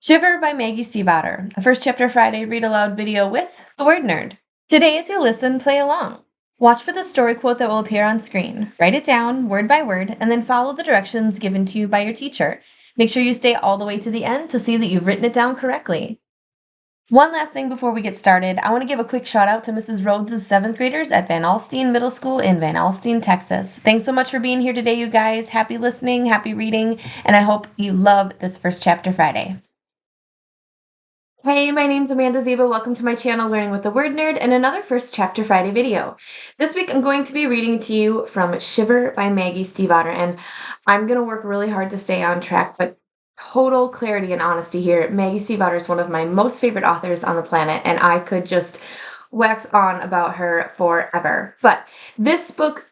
Shiver by Maggie Stiefvater, a first chapter Friday read aloud video with the word nerd. Today, as you listen, play along. Watch for the story quote that will appear on screen. Write it down, word by word, and then follow the directions given to you by your teacher. Make sure you stay all the way to the end to see that you've written it down correctly. One last thing before we get started, I want to give a quick shout out to Mrs. Rhodes' 7th graders at Van Alstyne Middle School in Van Alstyne, Texas. Thanks so much for being here today, you guys. Happy listening, happy reading, and I hope you love this first chapter Friday. Hey, my name's Amanda Ziba. Welcome to my channel, Learning with the Word Nerd, and another First Chapter Friday video. This week, I'm going to be reading to you from Shiver by Maggie Stiefvater, and I'm going to work really hard to stay on track, but total clarity and honesty here. Maggie Stiefvater is one of my most favorite authors on the planet, and I could just wax on about her forever. But this book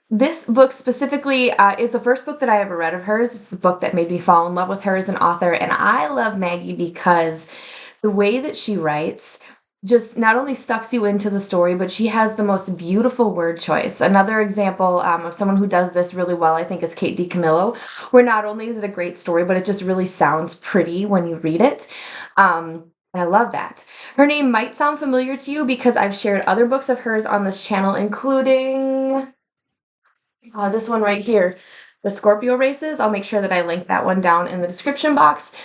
specifically is the first book that I ever read of hers. It's the book that made me fall in love with her as an author, and I love Maggie because the way that she writes just not only sucks you into the story, but she has the most beautiful word choice. Another example of someone who does this really well, I think, is Kate DiCamillo, where not only is it a great story, but it just really sounds pretty when you read it. And I love that. Her name might sound familiar to you because I've shared other books of hers on this channel, including this one right here, The Scorpio Races. I'll make sure that I link that one down in the description box.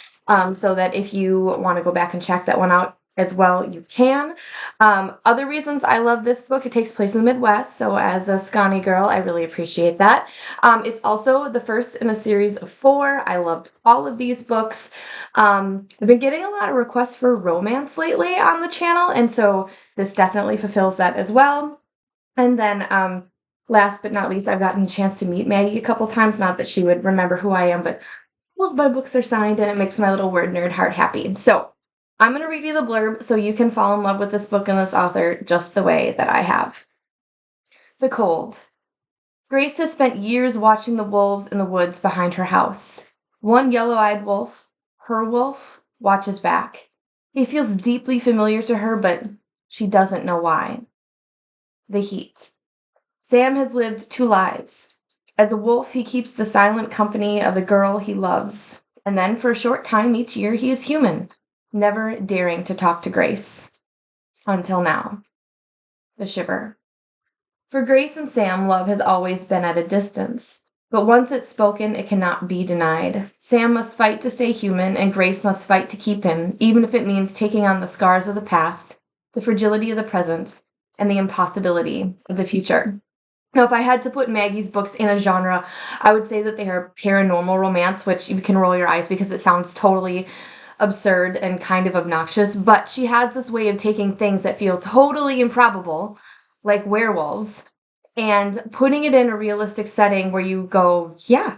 So that if you want to go back and check that one out as well, you can. Other reasons I love this book, it takes place in the Midwest, so as a Scotty girl, I really appreciate that. It's also the first in a series of 4. I loved all of these books. I've been getting a lot of requests for romance lately on the channel, and so this definitely fulfills that as well. And then last but not least, I've gotten a chance to meet Maggie a couple times, not that she would remember who I am, but all of my books are signed, and it makes my little word nerd heart happy. So I'm going to read you the blurb so you can fall in love with this book and this author just the way that I have. The Cold. Grace has spent years watching the wolves in the woods behind her house. One yellow-eyed wolf, her wolf, watches back. He feels deeply familiar to her, but she doesn't know why. The heat. Sam has lived 2 lives. As a wolf, he keeps the silent company of the girl he loves, and then for a short time each year he is human, never daring to talk to Grace. Until now. The Shiver. For Grace and Sam, love has always been at a distance, but once it's spoken, it cannot be denied. Sam must fight to stay human, and Grace must fight to keep him, even if it means taking on the scars of the past, the fragility of the present, and the impossibility of the future. Now, if I had to put Maggie's books in a genre, I would say that they are paranormal romance, which you can roll your eyes because it sounds totally absurd and kind of obnoxious, but she has this way of taking things that feel totally improbable, like werewolves, and putting it in a realistic setting where you go, yeah,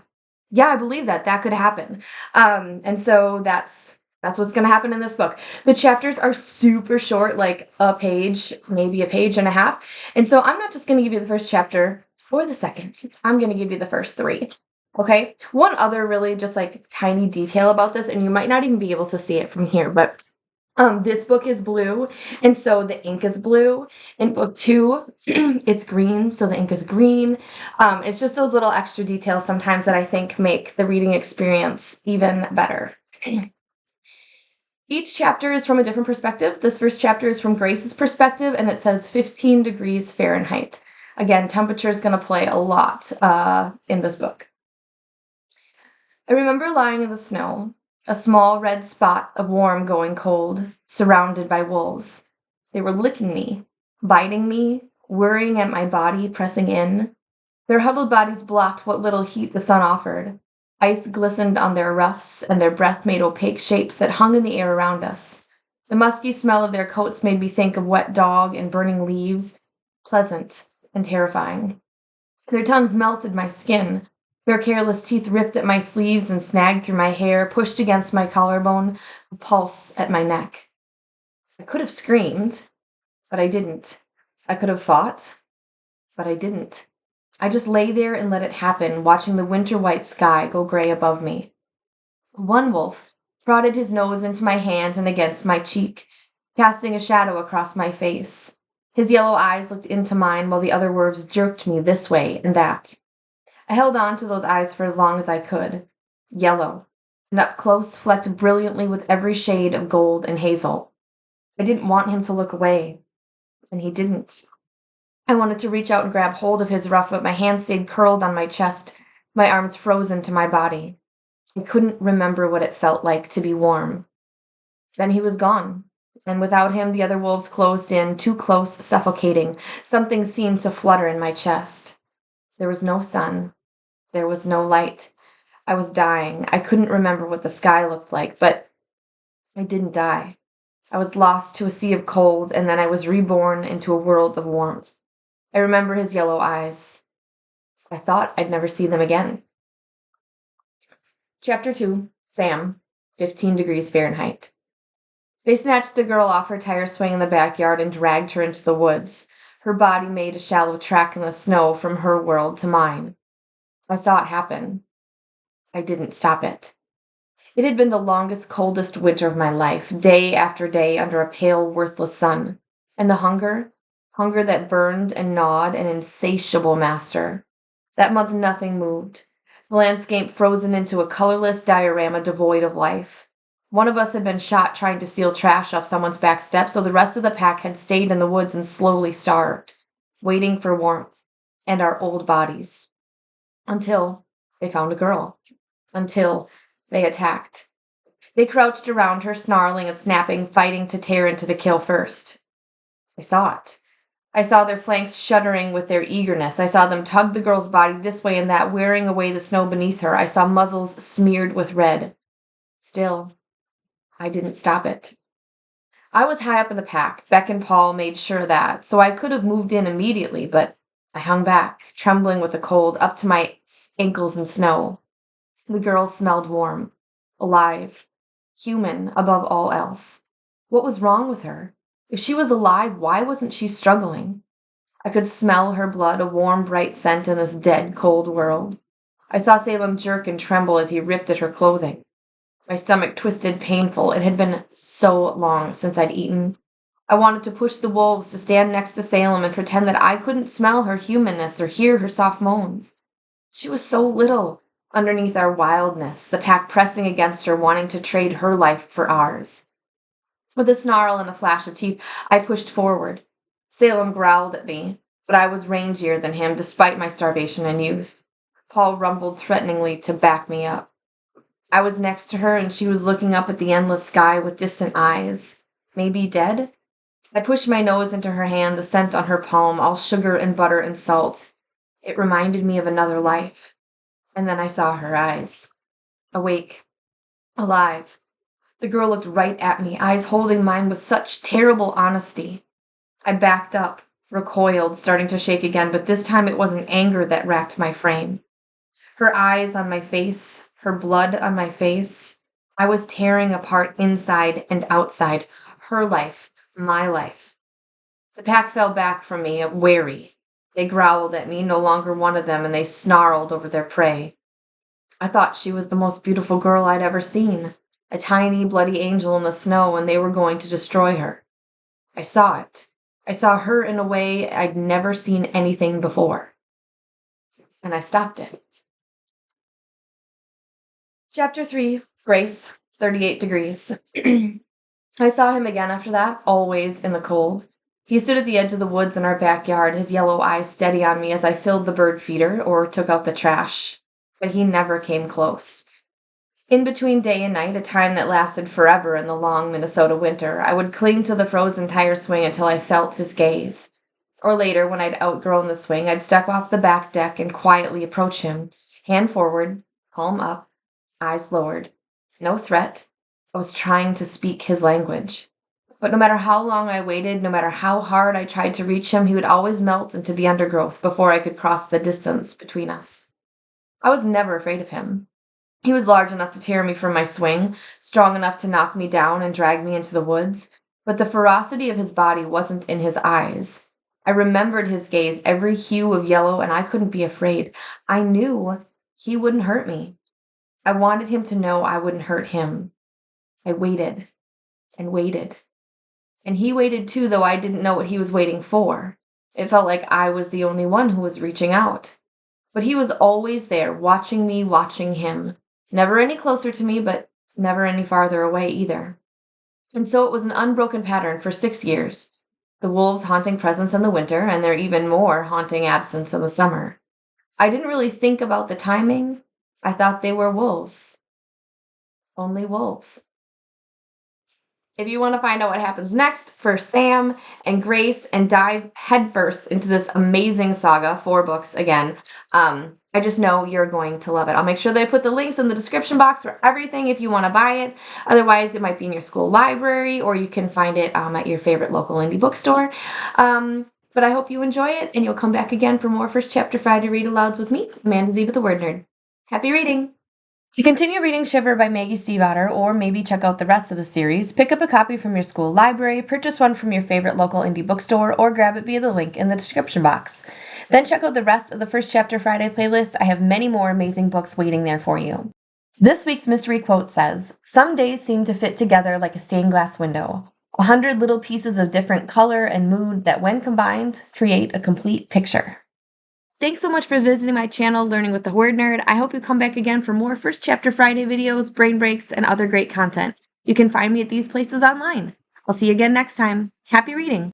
I believe that could happen. And so that's what's going to happen in this book. The chapters are super short, like a page, maybe a page and a half. And so I'm not just going to give you the first chapter or the second. I'm going to give you the first 3. Okay? One other really just like tiny detail about this, and you might not even be able to see it from here, but this book is blue, and so the ink is blue. In book 2, it's green, so the ink is green. It's just those little extra details sometimes that I think make the reading experience even better. Each chapter is from a different perspective. This first chapter is from Grace's perspective, and it says 15 degrees Fahrenheit. Again, temperature is going to play a lot in this book. I remember lying in the snow, a small red spot of warm going cold, surrounded by wolves. They were licking me, biting me, worrying at my body, pressing in. Their huddled bodies blocked what little heat the sun offered. Ice glistened on their ruffs, and their breath made opaque shapes that hung in the air around us. The musky smell of their coats made me think of wet dog and burning leaves, pleasant and terrifying. Their tongues melted my skin. Their careless teeth ripped at my sleeves and snagged through my hair, pushed against my collarbone, a pulse at my neck. I could have screamed, but I didn't. I could have fought, but I didn't. I just lay there and let it happen, watching the winter-white sky go gray above me. One wolf prodded his nose into my hand and against my cheek, casting a shadow across my face. His yellow eyes looked into mine while the other wolves jerked me this way and that. I held on to those eyes for as long as I could. Yellow. and up close flecked brilliantly with every shade of gold and hazel. I didn't want him to look away, and he didn't. I wanted to reach out and grab hold of his ruff, but my hand stayed curled on my chest, my arms frozen to my body. I couldn't remember what it felt like to be warm. Then he was gone, and without him the other wolves closed in, too close, suffocating. Something seemed to flutter in my chest. There was no sun. There was no light. I was dying. I couldn't remember what the sky looked like, but I didn't die. I was lost to a sea of cold, and then I was reborn into a world of warmth. I remember his yellow eyes. I thought I'd never see them again. Chapter 2, Sam, 15 degrees Fahrenheit. They snatched the girl off her tire swing in the backyard and dragged her into the woods. Her body made a shallow track in the snow from her world to mine. I saw it happen. I didn't stop it. It had been the longest, coldest winter of my life, day after day under a pale, worthless sun. And the hunger that burned and gnawed, an insatiable master. That month nothing moved. The landscape frozen into a colorless diorama devoid of life. One of us had been shot trying to steal trash off someone's back step, so the rest of the pack had stayed in the woods and slowly starved, waiting for warmth and our old bodies. Until they found a girl. Until they attacked. They crouched around her, snarling and snapping, fighting to tear into the kill first. I saw it. I saw their flanks shuddering with their eagerness. I saw them tug the girl's body this way and that, wearing away the snow beneath her. I saw muzzles smeared with red. Still, I didn't stop it. I was high up in the pack. Beck and Paul made sure of that, so I could have moved in immediately, but I hung back, trembling with the cold, up to my ankles in snow. The girl smelled warm, alive, human above all else. What was wrong with her? If she was alive, why wasn't she struggling? I could smell her blood, a warm, bright scent in this dead, cold world. I saw Salem jerk and tremble as he ripped at her clothing. My stomach twisted, painful. It had been so long since I'd eaten. I wanted to push the wolves, to stand next to Salem and pretend that I couldn't smell her humanness or hear her soft moans. She was so little, underneath our wildness, the pack pressing against her, wanting to trade her life for ours. With a snarl and a flash of teeth, I pushed forward. Salem growled at me, but I was rangier than him, despite my starvation and youth. Paul rumbled threateningly to back me up. I was next to her, and she was looking up at the endless sky with distant eyes. Maybe dead? I pushed my nose into her hand, the scent on her palm, all sugar and butter and salt. It reminded me of another life. And then I saw her eyes. Awake. Alive. The girl looked right at me, eyes holding mine with such terrible honesty. I backed up, recoiled, starting to shake again, but this time it wasn't anger that racked my frame. Her eyes on my face, her blood on my face. I was tearing apart inside and outside. Her life, my life. The pack fell back from me, wary. They growled at me, no longer one of them, and they snarled over their prey. I thought she was the most beautiful girl I'd ever seen. A tiny, bloody angel in the snow, and they were going to destroy her. I saw it. I saw her in a way I'd never seen anything before. And I stopped it. Chapter 3, Grace, 38 degrees. I saw him again after that, always in the cold. He stood at the edge of the woods in our backyard, his yellow eyes steady on me as I filled the bird feeder or took out the trash. But he never came close. In between day and night, a time that lasted forever in the long Minnesota winter, I would cling to the frozen tire swing until I felt his gaze. Or later, when I'd outgrown the swing, I'd step off the back deck and quietly approach him, hand forward, palm up, eyes lowered. No threat. I was trying to speak his language. But no matter how long I waited, no matter how hard I tried to reach him, he would always melt into the undergrowth before I could cross the distance between us. I was never afraid of him. He was large enough to tear me from my swing, strong enough to knock me down and drag me into the woods, but the ferocity of his body wasn't in his eyes. I remembered his gaze, every hue of yellow, and I couldn't be afraid. I knew he wouldn't hurt me. I wanted him to know I wouldn't hurt him. I waited and waited. And he waited too, though I didn't know what he was waiting for. It felt like I was the only one who was reaching out. But he was always there, watching me, watching him. Never any closer to me, but never any farther away either. And so it was an unbroken pattern for 6 years. The wolves' haunting presence in the winter, and their even more haunting absence in the summer. I didn't really think about the timing. I thought they were wolves. Only wolves. If you want to find out what happens next for Sam and Grace and dive headfirst into this amazing saga, 4 books again, I just know you're going to love it. I'll make sure that I put the links in the description box for everything if you want to buy it. Otherwise, it might be in your school library or you can find it at your favorite local indie bookstore. But I hope you enjoy it and you'll come back again for more First Chapter Friday Read Alouds with me, Amanda Z with the Word Nerd. Happy reading! To continue reading Shiver by Maggie Stiefvater, or maybe check out the rest of the series, pick up a copy from your school library, purchase one from your favorite local indie bookstore, or grab it via the link in the description box. Then check out the rest of the First Chapter Friday playlist. I have many more amazing books waiting there for you. This week's mystery quote says, "Some days seem to fit together like a stained glass window. 100 little pieces of different color and mood that when combined, create a complete picture." Thanks so much for visiting my channel, Learning with the Word Nerd. I hope you come back again for more First Chapter Friday videos, brain breaks, and other great content. You can find me at these places online. I'll see you again next time. Happy reading!